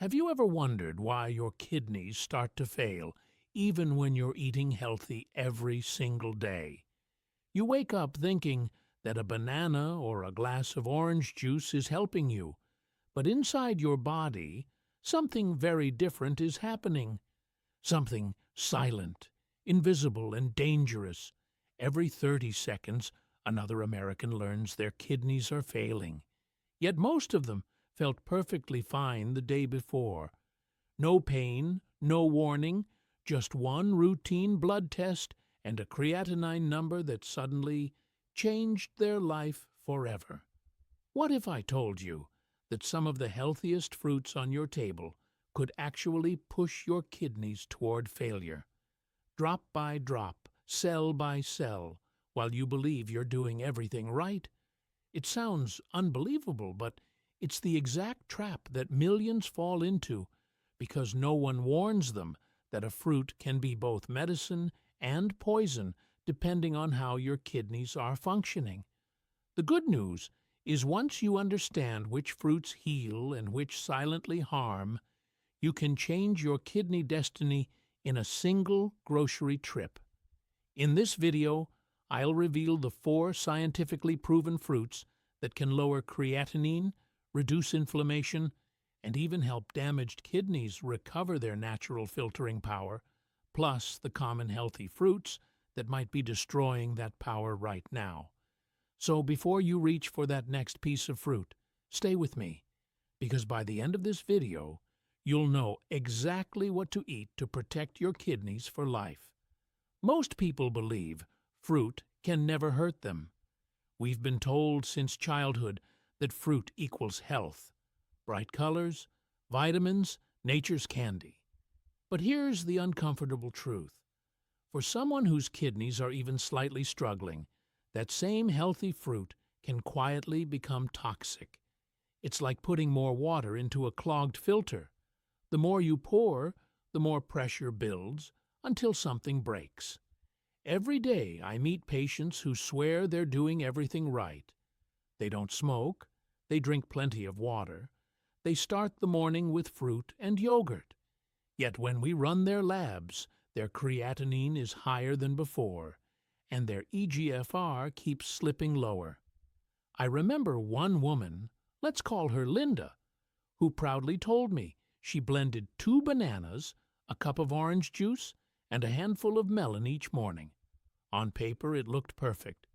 Have you ever wondered why your kidneys start to fail even when you're eating healthy every single day? You wake up thinking that a banana or a glass of orange juice is helping you, but inside your body, something very different is happening. Something silent, invisible, and dangerous. Every 30 seconds, another American learns their kidneys are failing. Yet most of them felt perfectly fine the day before. No pain, no warning, just one routine blood test and a creatinine number that suddenly changed their life forever. What if I told you that some of the healthiest fruits on your table could actually push your kidneys toward failure? Drop by drop, cell by cell, while you believe you're doing everything right? It sounds unbelievable, but it's the exact trap that millions fall into because no one warns them that a fruit can be both medicine and poison depending on how your kidneys are functioning. The good news is once you understand which fruits heal and which silently harm, you can change your kidney destiny in a single grocery trip. In this video, I'll reveal the 4 scientifically proven fruits that can lower creatinine, reduce inflammation, and even help damaged kidneys recover their natural filtering power, plus the common healthy fruits that might be destroying that power right now. So before you reach for that next piece of fruit, stay with me, because by the end of this video, you'll know exactly what to eat to protect your kidneys for life. Most people believe fruit can never hurt them. We've been told since childhood that fruit equals health. Bright colors, vitamins, nature's candy. But here's the uncomfortable truth. For someone whose kidneys are even slightly struggling, that same healthy fruit can quietly become toxic. It's like putting more water into a clogged filter. The more you pour, the more pressure builds until something breaks. Every day I meet patients who swear they're doing everything right. They don't smoke, they drink plenty of water, they start the morning with fruit and yogurt. Yet when we run their labs, their creatinine is higher than before, and their eGFR keeps slipping lower. I remember one woman, let's call her Linda, who proudly told me she blended 2 bananas, a cup of orange juice, and a handful of melon each morning. On paper it looked perfect.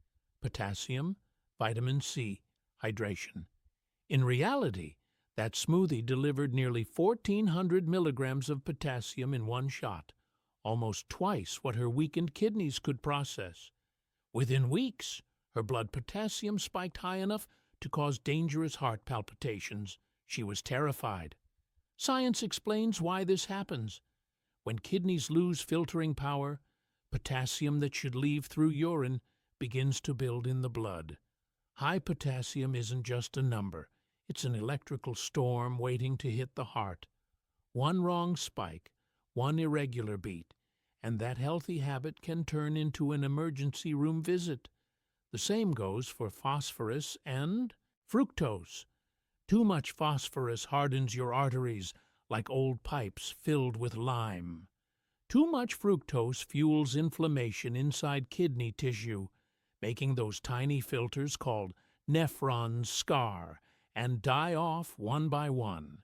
Potassium, vitamin C, hydration. In reality, that smoothie delivered nearly 1,400 milligrams of potassium in one shot, almost twice what her weakened kidneys could process. Within weeks, her blood potassium spiked high enough to cause dangerous heart palpitations. She was terrified. Science explains why this happens. When kidneys lose filtering power, potassium that should leave through urine begins to build in the blood. High potassium isn't just a number. It's an electrical storm waiting to hit the heart. One wrong spike, one irregular beat, and that healthy habit can turn into an emergency room visit. The same goes for phosphorus and fructose. Too much phosphorus hardens your arteries like old pipes filled with lime. Too much fructose fuels inflammation inside kidney tissue, making those tiny filters called nephrons scar and die off one by one.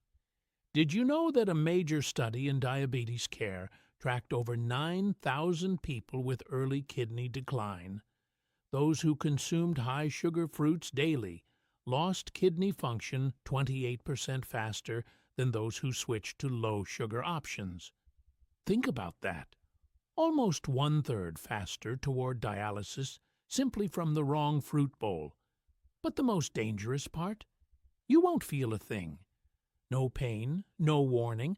Did you know that a major study in diabetes care tracked over 9,000 people with early kidney decline? Those who consumed high-sugar fruits daily lost kidney function 28% faster than those who switched to low-sugar options. Think about that. Almost 1/3 faster toward dialysis simply from the wrong fruit bowl. But the most dangerous part? You won't feel a thing. No pain, no warning,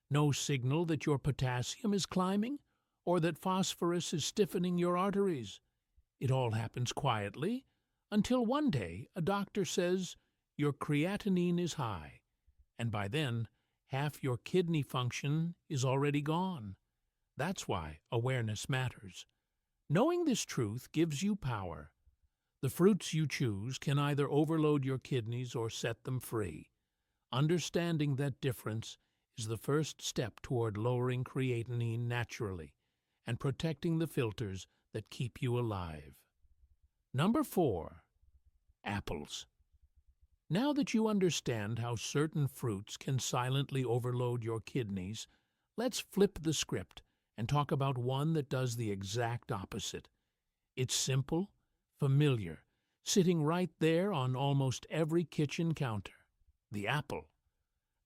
no signal that your potassium is climbing or that phosphorus is stiffening your arteries. It all happens quietly until one day a doctor says your creatinine is high, and by then half your kidney function is already gone. That's why awareness matters. Knowing this truth gives you power. The fruits you choose can either overload your kidneys or set them free. Understanding that difference is the first step toward lowering creatinine naturally and protecting the filters that keep you alive. Number 4. Apples. Now that you understand how certain fruits can silently overload your kidneys, let's flip the script and talk about one that does the exact opposite. It's simple, familiar, sitting right there on almost every kitchen counter: the apple.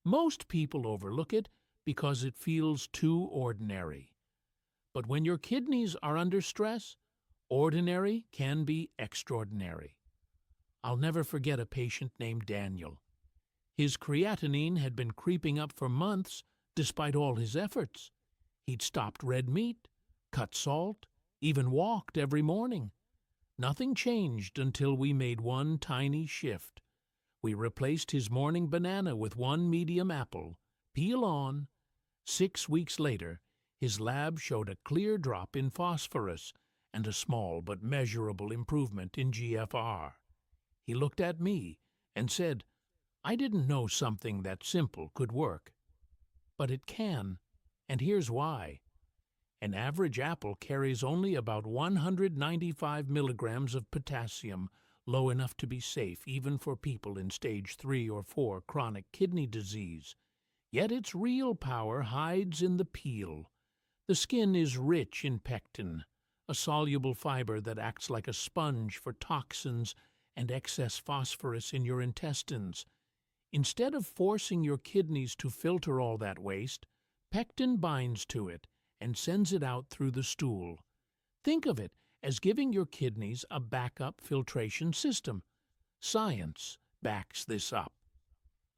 Most people overlook it because it feels too ordinary. But when your kidneys are under stress, ordinary can be extraordinary. I'll never forget a patient named Daniel. His creatinine had been creeping up for months despite all his efforts. He'd stopped red meat, cut salt, even walked every morning. Nothing changed until we made one tiny shift. We replaced his morning banana with one medium apple, peel on. 6 weeks later, his lab showed a clear drop in phosphorus and a small but measurable improvement in GFR. He looked at me and said, "I didn't know something that simple could work." But it can, and here's why. An average apple carries only about 195 milligrams of potassium, low enough to be safe even for people in stage 3 or 4 chronic kidney disease. Yet its real power hides in the peel. The skin is rich in pectin, a soluble fiber that acts like a sponge for toxins and excess phosphorus in your intestines. Instead of forcing your kidneys to filter all that waste, pectin binds to it and sends it out through the stool. Think of it as giving your kidneys a backup filtration system. Science backs this up.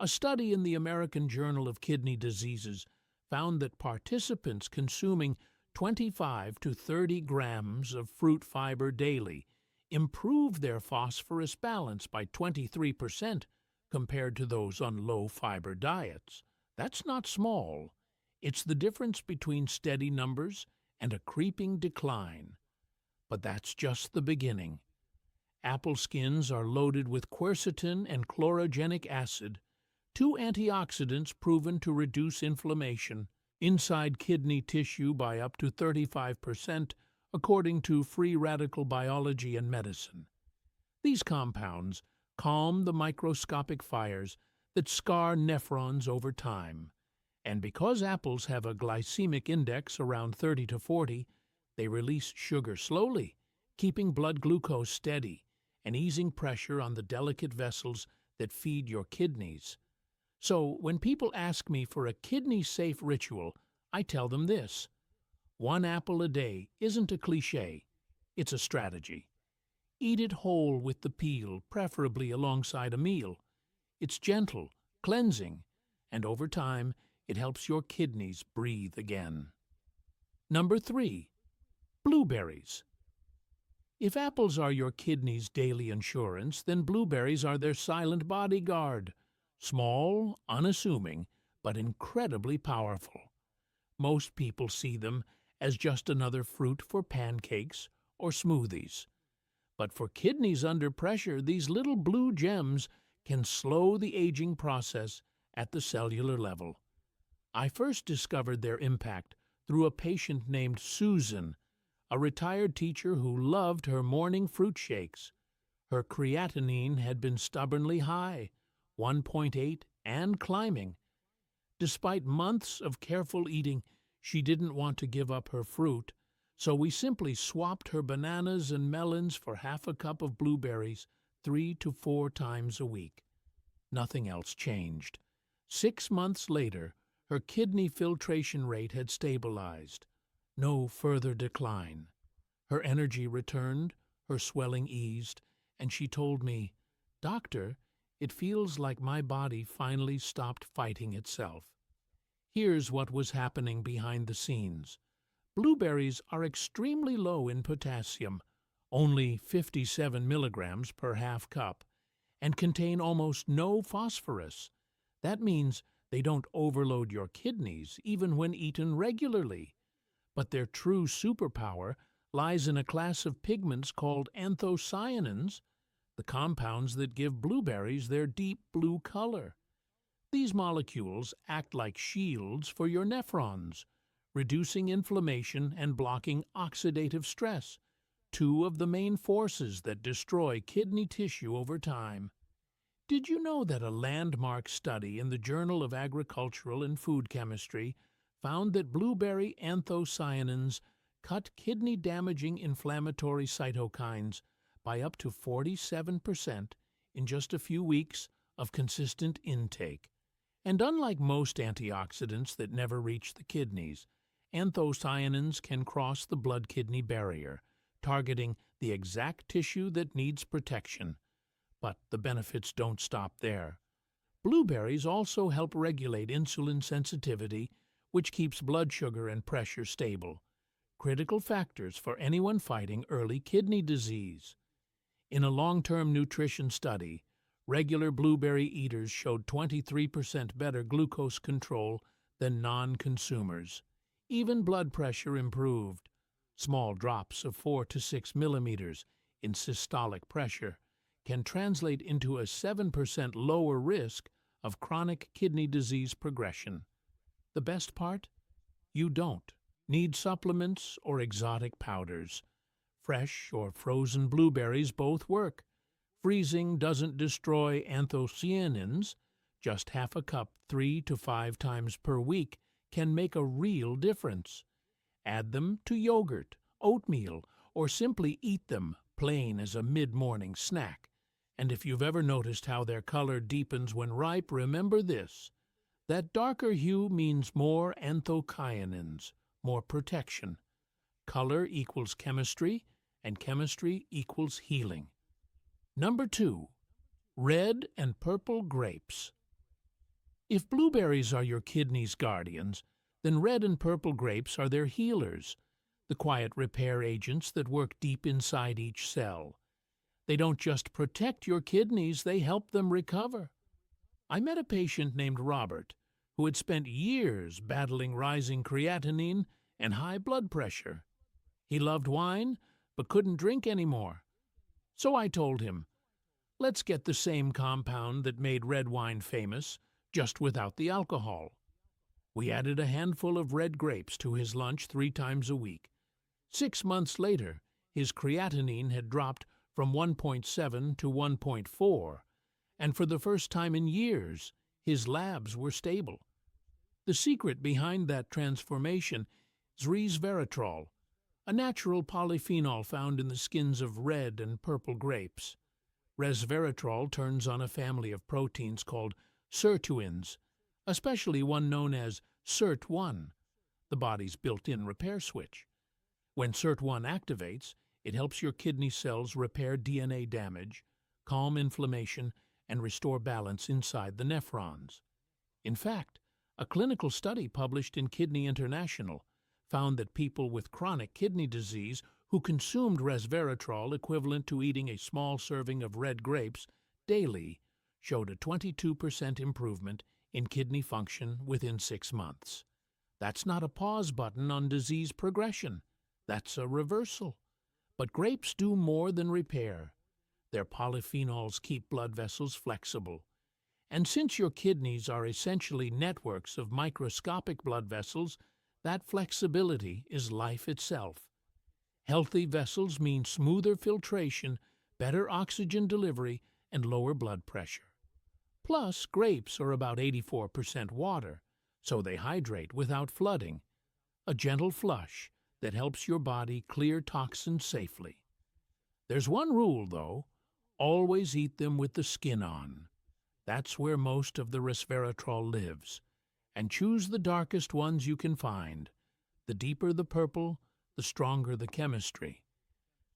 A study in the American Journal of Kidney Diseases found that participants consuming 25 to 30 grams of fruit fiber daily improved their phosphorus balance by 23% compared to those on low-fiber diets. That's not small. It's the difference between steady numbers and a creeping decline. But that's just the beginning. Apple skins are loaded with quercetin and chlorogenic acid, two antioxidants proven to reduce inflammation inside kidney tissue by up to 35%, according to free radical biology and medicine. These compounds calm the microscopic fires that scar nephrons over time. And because apples have a glycemic index around 30 to 40, they release sugar slowly, keeping blood glucose steady and easing pressure on the delicate vessels that feed your kidneys. So when people ask me for a kidney-safe ritual, I tell them this: 1 apple a day isn't a cliché, it's a strategy. Eat it whole with the peel, preferably alongside a meal. It's gentle, cleansing, and over time, it helps your kidneys breathe again. Number 3. Blueberries. If apples are your kidneys' daily insurance, then blueberries are their silent bodyguard. Small, unassuming, but incredibly powerful. Most people see them as just another fruit for pancakes or smoothies. But for kidneys under pressure, these little blue gems can slow the aging process at the cellular level. I first discovered their impact through a patient named Susan, a retired teacher who loved her morning fruit shakes. Her creatinine had been stubbornly high, 1.8 and climbing. Despite months of careful eating, she didn't want to give up her fruit, so we simply swapped her bananas and melons for half a cup of blueberries 3 to 4 times a week. Nothing else changed. 6 months later, her kidney filtration rate had stabilized. No further decline. Her energy returned, her swelling eased, and she told me, "Doctor, it feels like my body finally stopped fighting itself." Here's what was happening behind the scenes. Blueberries are extremely low in potassium, only 57 milligrams per half cup, and contain almost no phosphorus. That means they don't overload your kidneys, even when eaten regularly. But their true superpower lies in a class of pigments called anthocyanins, the compounds that give blueberries their deep blue color. These molecules act like shields for your nephrons, reducing inflammation and blocking oxidative stress, two of the main forces that destroy kidney tissue over time. Did you know that a landmark study in the Journal of Agricultural and Food Chemistry found that blueberry anthocyanins cut kidney-damaging inflammatory cytokines by up to 47% in just a few weeks of consistent intake? And unlike most antioxidants that never reach the kidneys, anthocyanins can cross the blood-kidney barrier, targeting the exact tissue that needs protection. But the benefits don't stop there. Blueberries also help regulate insulin sensitivity, which keeps blood sugar and pressure stable, critical factors for anyone fighting early kidney disease. In a long-term nutrition study, regular blueberry eaters showed 23% better glucose control than non-consumers. Even blood pressure improved. Small drops of 4 to 6 millimeters in systolic pressure can translate into a 7% lower risk of chronic kidney disease progression. The best part? You don't need supplements or exotic powders. Fresh or frozen blueberries both work. Freezing doesn't destroy anthocyanins. Just half a cup 3 to 5 times per week can make a real difference. Add them to yogurt, oatmeal, or simply eat them plain as a mid-morning snack. And if you've ever noticed how their color deepens when ripe, remember this: that darker hue means more anthocyanins, more protection. Color equals chemistry, and chemistry equals healing. Number 2. Red and purple grapes. If blueberries are your kidneys' guardians, then red and purple grapes are their healers, the quiet repair agents that work deep inside each cell. They don't just protect your kidneys, they help them recover. I met a patient named Robert who had spent years battling rising creatinine and high blood pressure. He loved wine, but couldn't drink anymore. So I told him, let's get the same compound that made red wine famous, just without the alcohol. We added a handful of red grapes to his lunch 3 times a week. 6 months later, his creatinine had dropped from 1.7 to 1.4, and for the first time in years, his labs were stable. The secret behind that transformation is resveratrol, a natural polyphenol found in the skins of red and purple grapes. Resveratrol turns on a family of proteins called sirtuins, especially one known as SIRT1, the body's built-in repair switch. When SIRT1 activates, it helps your kidney cells repair DNA damage, calm inflammation, and restore balance inside the nephrons. In fact, a clinical study published in Kidney International found that people with chronic kidney disease who consumed resveratrol equivalent to eating a small serving of red grapes daily showed a 22% improvement in kidney function within 6 months. That's not a pause button on disease progression. That's a reversal. But grapes do more than repair. Their polyphenols keep blood vessels flexible. And since your kidneys are essentially networks of microscopic blood vessels, that flexibility is life itself. Healthy vessels mean smoother filtration, better oxygen delivery, and lower blood pressure. Plus, grapes are about 84% water, so they hydrate without flooding. A gentle flush that helps your body clear toxins safely. There's one rule, though: always eat them with the skin on. That's where most of the resveratrol lives. And choose the darkest ones you can find. The deeper the purple, the stronger the chemistry.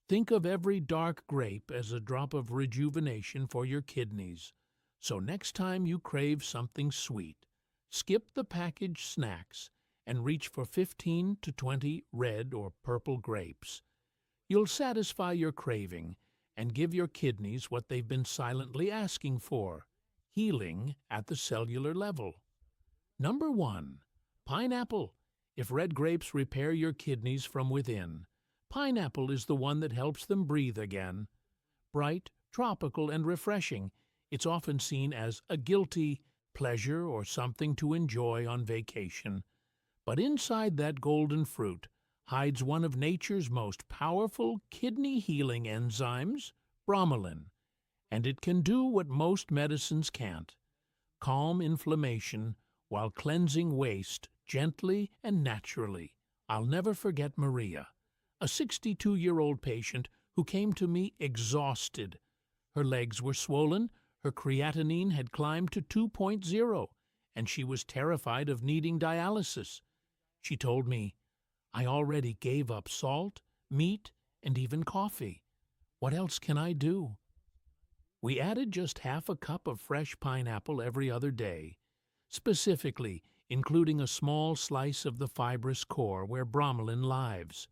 Think of every dark grape as a drop of rejuvenation for your kidneys. So next time you crave something sweet, skip the packaged snacks and reach for 15 to 20 red or purple grapes. You'll satisfy your craving and give your kidneys what they've been silently asking for: healing at the cellular level. Number 1. Pineapple. If red grapes repair your kidneys from within, pineapple is the one that helps them breathe again. Bright, tropical, and refreshing, it's often seen as a guilty, pleasure or something to enjoy on vacation. But inside that golden fruit hides one of nature's most powerful kidney-healing enzymes, bromelain, and it can do what most medicines can't: calm inflammation while cleansing waste gently and naturally. I'll never forget Maria, a 62-year-old patient who came to me exhausted. Her legs were swollen, her creatinine had climbed to 2.0, and she was terrified of needing dialysis. She told me, "I already gave up salt, meat, and even coffee. What else can I do?" We added just half a cup of fresh pineapple every other day, specifically including a small slice of the fibrous core where bromelain lives.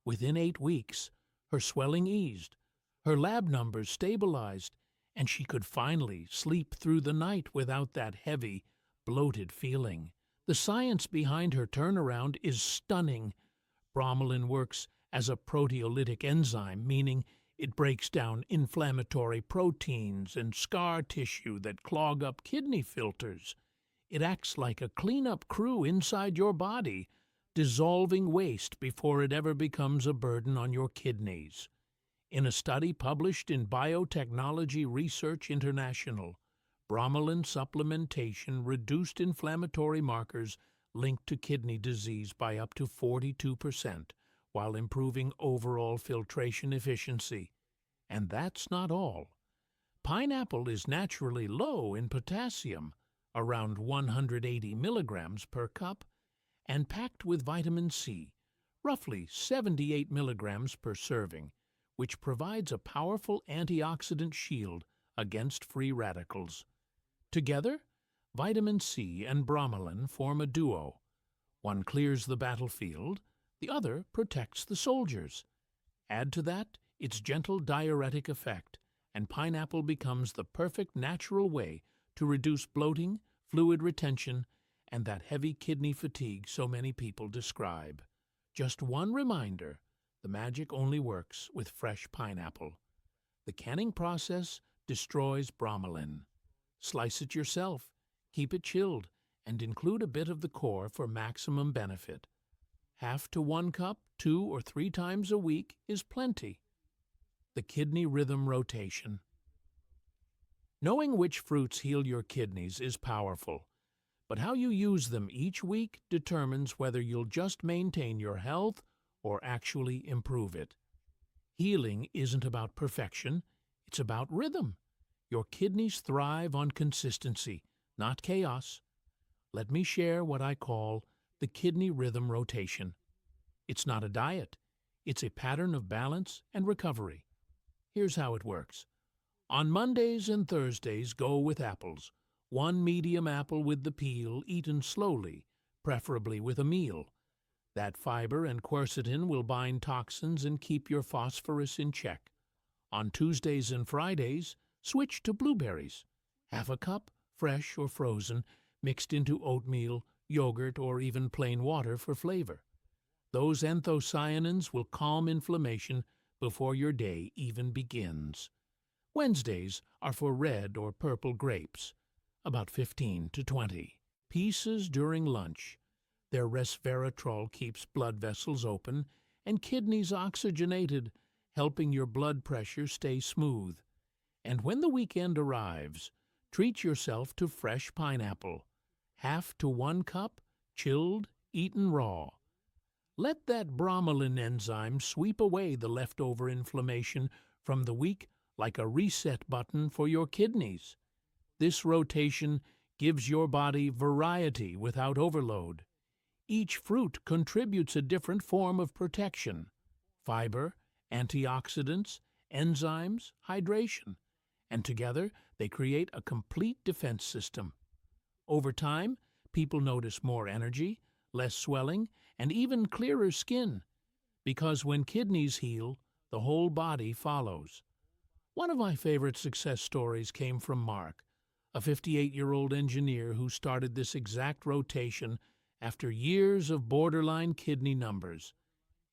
Within 8 weeks, her swelling eased, her lab numbers stabilized, and she could finally sleep through the night without that heavy, bloated feeling. The science behind her turnaround is stunning. Bromelain works as a proteolytic enzyme, meaning it breaks down inflammatory proteins and scar tissue that clog up kidney filters. It acts like a cleanup crew inside your body, dissolving waste before it ever becomes a burden on your kidneys. In a study published in Biotechnology Research International, bromelain supplementation reduced inflammatory markers linked to kidney disease by up to 42%, while improving overall filtration efficiency. And that's not all. Pineapple is naturally low in potassium, around 180 milligrams per cup, and packed with vitamin C, roughly 78 milligrams per serving, which provides a powerful antioxidant shield against free radicals. Together, vitamin C and bromelain form a duo. One clears the battlefield, the other protects the soldiers. Add to that its gentle diuretic effect, and pineapple becomes the perfect natural way to reduce bloating, fluid retention, and that heavy kidney fatigue so many people describe. Just one reminder: the magic only works with fresh pineapple. The canning process destroys bromelain. Slice it yourself, keep it chilled, and include a bit of the core for maximum benefit. Half to 1 cup 2 or 3 times a week is plenty. The kidney rhythm rotation. Knowing which fruits heal your kidneys is powerful, but how you use them each week determines whether you'll just maintain your health or actually improve it. Healing isn't about perfection, it's about rhythm. Your kidneys thrive on consistency, not chaos. Let me share what I call the kidney rhythm rotation. It's not a diet, it's a pattern of balance and recovery. Here's how it works. On Mondays and Thursdays, go with apples. 1 medium apple with the peel, eaten slowly, preferably with a meal. That fiber and quercetin will bind toxins and keep your phosphorus in check. On Tuesdays and Fridays, switch to blueberries. Half a cup, fresh or frozen, mixed into oatmeal, yogurt, or even plain water for flavor. Those anthocyanins will calm inflammation before your day even begins. Wednesdays are for red or purple grapes, about 15 to 20 pieces during lunch. Their resveratrol keeps blood vessels open and kidneys oxygenated, helping your blood pressure stay smooth. And when the weekend arrives, treat yourself to fresh pineapple, half to 1 cup, chilled, eaten raw. Let that bromelain enzyme sweep away the leftover inflammation from the week like a reset button for your kidneys. This rotation gives your body variety without overload. Each fruit contributes a different form of protection: fiber, antioxidants, enzymes, hydration, and together they create a complete defense system. Over time, people notice more energy, less swelling, and even clearer skin, because when kidneys heal, the whole body follows. One of my favorite success stories came from Mark, a 58-year-old engineer who started this exact rotation after years of borderline kidney numbers.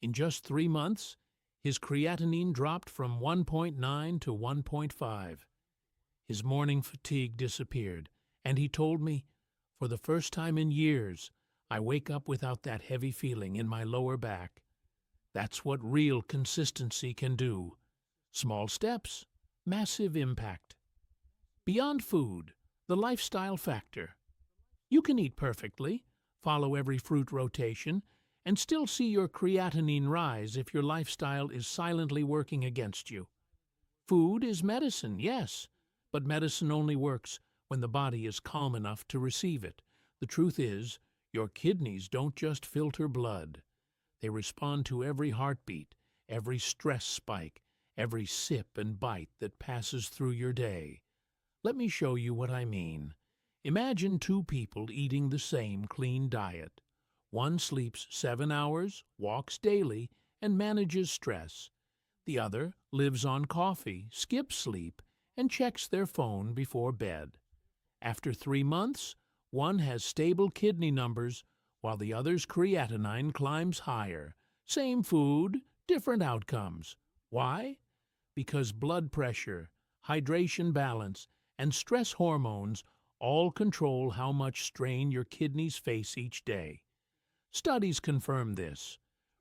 In just 3 months, his creatinine dropped from 1.9 to 1.5. His morning fatigue disappeared, And he told me, for the first time in years, I wake up without that heavy feeling in my lower back. That's what real consistency can do. Small steps, massive impact. Beyond food, the lifestyle factor. You can eat perfectly, follow every fruit rotation, and still see your creatinine rise if your lifestyle is silently working against you. Food is medicine, yes, but medicine only works when the body is calm enough to receive it. The truth is, your kidneys don't just filter blood. They respond to every heartbeat, every stress spike, every sip and bite that passes through your day. Let me show you what I mean. Imagine two people eating the same clean diet. One sleeps 7 hours, walks daily, and manages stress. The other lives on coffee, skips sleep, and checks their phone before bed. After 3 months, one has stable kidney numbers, while the other's creatinine climbs higher. Same food, different outcomes. Why? Because blood pressure, hydration balance, and stress hormones all control how much strain your kidneys face each day. Studies confirm this.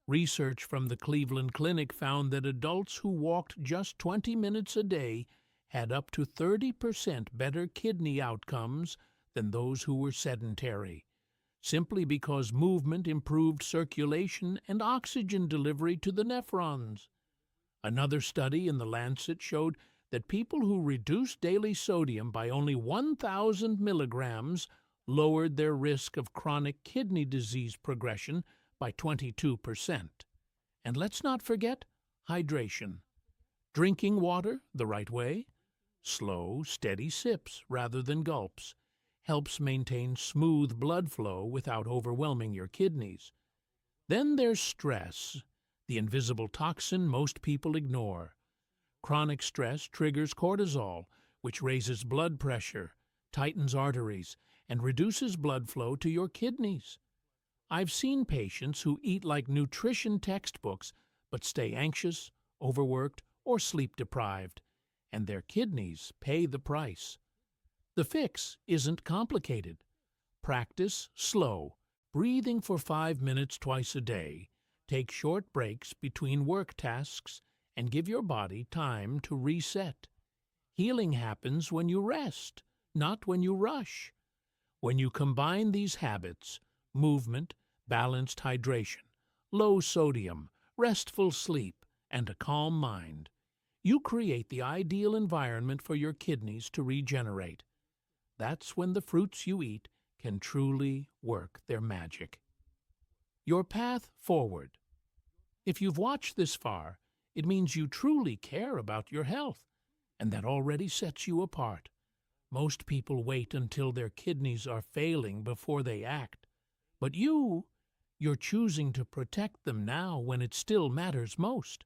Research from the Cleveland Clinic found that adults who walked just 20 minutes a day had up to 30% better kidney outcomes than those who were sedentary, simply because movement improved circulation and oxygen delivery to the nephrons. Another study in The Lancet showed that people who reduced daily sodium by only 1,000 milligrams lowered their risk of chronic kidney disease progression by 22%. And let's not forget hydration. Drinking water the right way, slow, steady sips rather than gulps, helps maintain smooth blood flow without overwhelming your kidneys. Then there's stress, the invisible toxin most people ignore. Chronic stress triggers cortisol, which raises blood pressure, tightens arteries, and reduces blood flow to your kidneys. I've seen patients who eat like nutrition textbooks but stay anxious, overworked, or sleep-deprived, and their kidneys pay the price. The fix isn't complicated. Practice slow, breathing for 5 minutes twice a day. Take short breaks between work tasks and give your body time to reset. Healing happens when you rest, not when you rush. When you combine these habits, movement, balanced hydration, low sodium, restful sleep, and a calm mind, you create the ideal environment for your kidneys to regenerate. That's when the fruits you eat can truly work their magic. Your path forward. If you've watched this far, it means you truly care about your health, and that already sets you apart. Most people wait until their kidneys are failing before they act. But you're choosing to protect them now when it still matters most.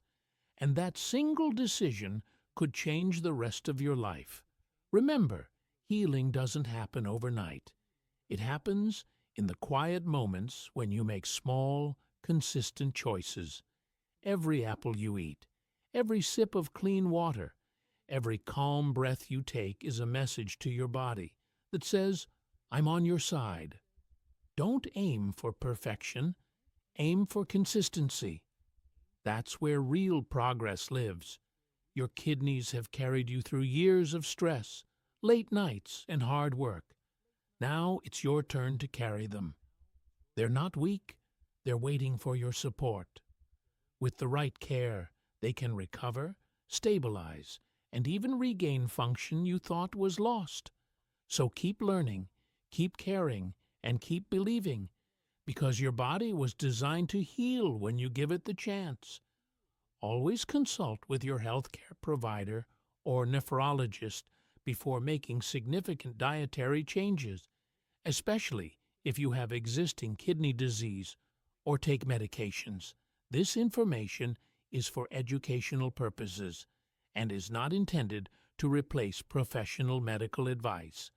And that single decision could change the rest of your life. Remember, healing doesn't happen overnight. It happens in the quiet moments when you make small, consistent choices. Every apple you eat, every sip of clean water, every calm breath you take is a message to your body that says, I'm on your side. Don't aim for perfection. Aim for consistency. That's where real progress lives. Your kidneys have carried you through years of stress, late nights, and hard work. Now it's your turn to carry them. They're not weak. They're waiting for your support. With the right care, they can recover, stabilize, and even regain function you thought was lost. So keep learning, keep caring, and keep believing, because your body was designed to heal when you give it the chance. Always consult with your healthcare provider or nephrologist before making significant dietary changes, especially if you have existing kidney disease or take medications. This information is for educational purposes and is not intended to replace professional medical advice.